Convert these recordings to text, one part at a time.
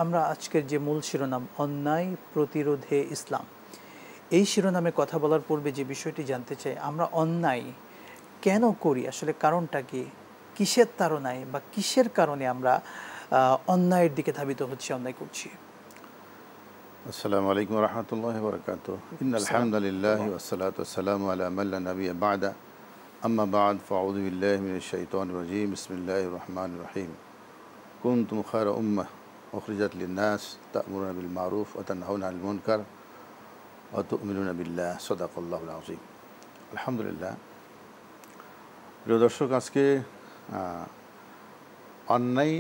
আমরা আজকের যে মূল শিরোনাম অন্যায় প্রতিরোধে ইসলাম, এই শিরোনামে কথা বলার পূর্বে যে বিষয়টি জানতে চাই, আমরা অন্যায় কেন করি, আসলে কারণটা কি, কিসের তাড়নায় বা কিসের কারণে আমরা অন্যায়ের দিকে ধাবিত হচ্ছি, অন্যায় করছি? আসসালামু আলাইকুম ওয়া রাহমাতুল্লাহি ওয়া বারাকাতুহু। ইন্নাল হামদালিল্লাহি ওয়াস সালাতু ওয়াস সালামু আলা মান লা নাবিয়্যা বা'দা। আম্মা বা'দ ফাআউযু বিল্লাহি মিনাশ শাইতানির রাজীম। বিসমিল্লাহির রহমানির রহিম। কুনতুম খায়রা উম্মাহ উখরিজাত লিন-নাস তা'মুরুনা বিল মা'রুফ ওয়া তানহাউনা আনিল মুনকার ওয়া তু'মিনুনা বিল্লাহ। সাদাকাল্লাহুল আযীম। আলহামদুলিল্লাহ। প্রিয় দর্শক, আজকে অন্যায়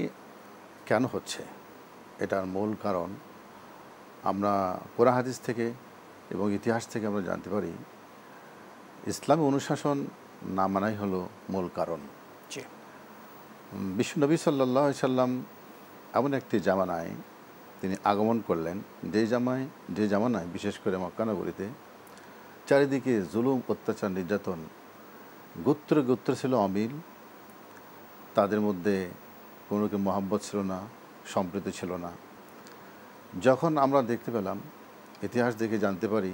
কেন হচ্ছে এটার মূল কারণ আমরা কোরআন হাদিস থেকে এবং ইতিহাস থেকে আমরা জানতে পারি। ইসলামী অনুশাসন না মানাই হলো মূল কারণ। বিশ্বনবী সাল্লাল্লাহু আলাইহি সাল্লাম এমন একটি জামানায় তিনি আগমন করলেন, যে জামানায় বিশেষ করে মক্কা নগরীতে চারিদিকে জুলুম, অত্যাচার, নির্যাতন, গোত্রে গোত্রে ছিল অমিল। তাদের মধ্যে কোনোকে মহব্বত ছিল না, সম্প্রীতি ছিল না। যখন আমরা দেখতে পেলাম, ইতিহাস দেখে জানতে পারি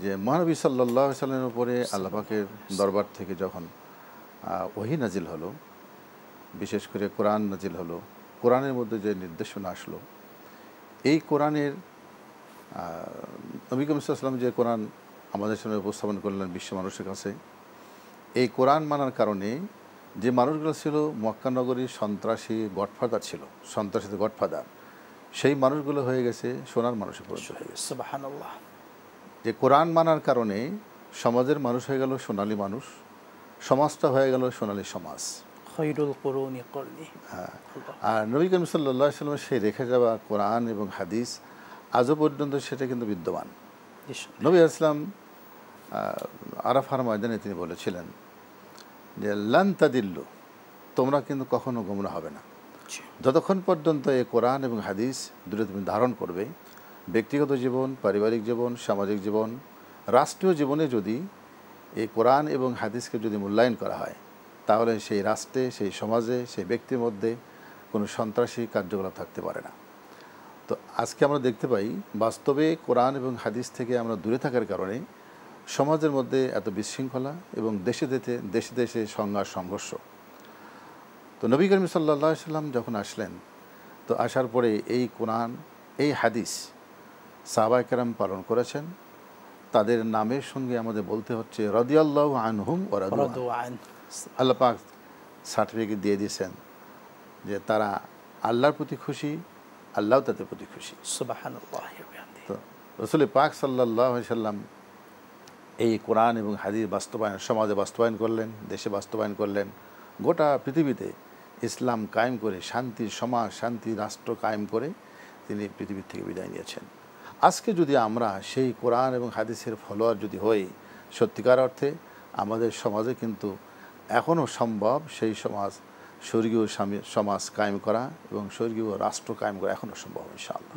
যে মহানবী সাল্লাল্লাহু আলাইহি সাল্লামের উপরে আল্লাহ পাকের দরবার থেকে যখন ওহী নাজিল হলো, বিশেষ করে কোরআন নাজিল হলো, কোরআনের মধ্যে যে নির্দেশনা আসলো, এই কোরআনের নবী করিম সাল্লাল্লাহু আলাইহি ওয়াসাল্লাম যে কোরআন আমাদের সামনে উপস্থাপন করলেন বিশ্ব মানুষের কাছে, এই কোরআন মানার কারণে যে মানুষগুলো ছিল মক্কা নগরীর সন্ত্রাসী গডফাদার ছিল, সন্ত্রাসীদের গডফাদার, সেই মানুষগুলো হয়ে গেছে সোনার মানুষে পরিণত হয়ে গেছে। সুবহানাল্লাহ। যে কোরআন মানার কারণে সমাজের মানুষ হয়ে গেল সোনালী মানুষ, সমাজটা হয়ে গেল সোনালী সমাজ। খৈরুল কুরুনি করনি। হ্যাঁ, আর নবী করিম সাল্লাল্লাহু আলাইহি সাল্লামের সেই রেখে যাওয়া কোরআন এবং হাদিস আজও পর্যন্ত সেটা কিন্তু বিদ্যমান। নবী আসলাম আরাফার ময়দানে তিনি বলেছিলেন যে লান তাদিল্লু, তোমরা কিন্তু কখনো গোমরাহ হবে না যতক্ষণ পর্যন্ত এই কোরআন এবং হাদিস দুটো তুমি ধারণ করবে। ব্যক্তিগত জীবন, পারিবারিক জীবন, সামাজিক জীবন, রাষ্ট্রীয় জীবনে যদি এই কোরআন এবং হাদিসকে যদি মূল্যায়ন করা হয়, তাহলে সেই রাষ্ট্রে, সেই সমাজে, সেই ব্যক্তির মধ্যে কোনো সন্ত্রাসী কার্যকলাপ থাকতে পারে না। তো আজকে আমরা দেখতে পাই বাস্তবে কোরআন এবং হাদিস থেকে আমরা দূরে থাকার কারণে সমাজের মধ্যে এত বিশৃঙ্খলা এবং দেশে দেশে সংঘাত, সংঘর্ষ। তো নবী করিম সাল্লাল্লাহু আলাইহি সাল্লাম যখন আসলেন, তো আসার পরে এই কোরআন, এই হাদিস সাহাবায়ে কেরাম পালন করেছেন। তাদের নামের সঙ্গে আমাদের বলতে হচ্ছে রাদিয়াল্লাহু আনহুম ওয়া রাদু আন। আল্লাহ পাক সার্টিফিকেট দিয়ে দিয়েছেন যে তারা আল্লাহর প্রতি খুশি, আল্লাহ তাদের প্রতি খুশি। সুবহানাল্লাহ। তো রাসূল পাক সাল্লাল্লাহু আলাইহি সাল্লাম এই কোরআন এবং হাদিস বাস্তবায়ন, সমাজে বাস্তবায়ন করলেন, দেশে বাস্তবায়ন করলেন, গোটা পৃথিবীতে ইসলাম কায়েম করে শান্তির সমাজ, শান্তি রাষ্ট্র কায়েম করে তিনি পৃথিবীর থেকে বিদায় নিয়েছেন। আজকে যদি আমরা সেই কোরআন এবং হাদিসের ফলোয়ার যদি হই, সত্যিকার অর্থে আমাদের সমাজে কিন্তু এখনও সম্ভব সেই সমাজ, স্বর্গীয় সমাজ কায়েম করা এবং স্বর্গীয় রাষ্ট্র কায়েম করা এখনও সম্ভব ইনশাআল্লাহ।